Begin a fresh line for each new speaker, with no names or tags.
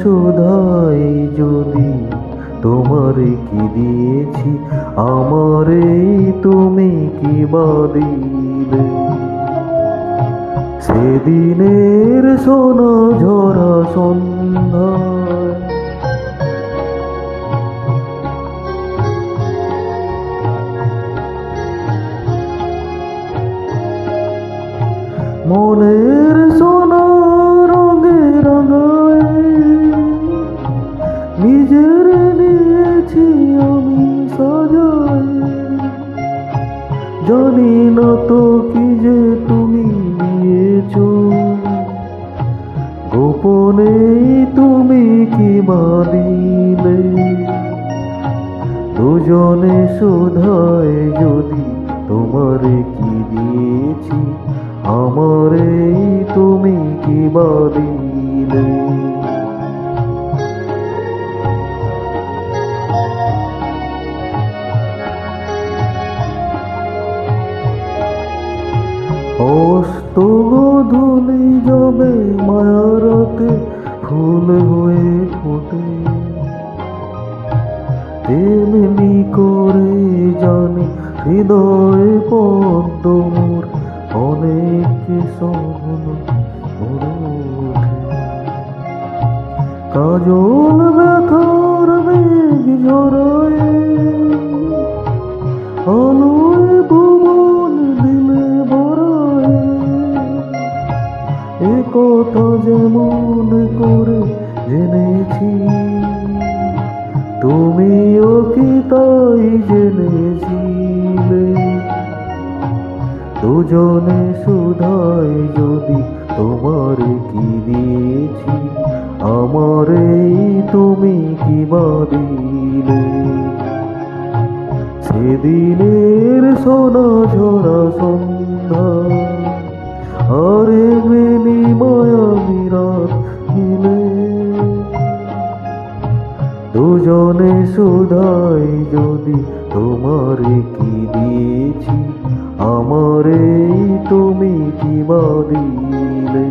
শুধাই যদি তোমারে কি দিয়েছি, আমারে তুমি কি বা দিলে? সেদিনের সোনা ঝরা সন্ধ্যায় মনের সোনা রঙে রাঙায় নিজের নিয়েছি আমি সাজায়। জানি না তো কি যে তুমি নিয়েছো, গোপনে তুমি কি বা দিলে? দুজনে শুধায় যদি তোমারে কি দিয়েছি, আমারে তুমি কি বা দিলে? অস্ত গোধূলি যাবে মায়ারাতে ফুল হয়ে ফোটে, তেমনি করে জানি হৃদয় পদ্ম মোর অনেক স্বপ্ন ভরে ওঠে। কাজল ব্যথার মেঘ ঝরায় আলোয় ভুবন দিলে ভরায়। এ কথা যেমন করে জেনেছি, তুমিও কি তাই জেনেছিলে? দুজনে শুধাই যদি তোমারে কি দিয়েছি, আমারে তুমি কি বা দিলে? সেদিনের সোনা ঝরা সন্ধ্যা আরে মেনি মায়াবী রাত মিলে, দুজনে শুধাই যদি তোমারে কি দিয়েছি, আমারে তুমি কি বা দিলে?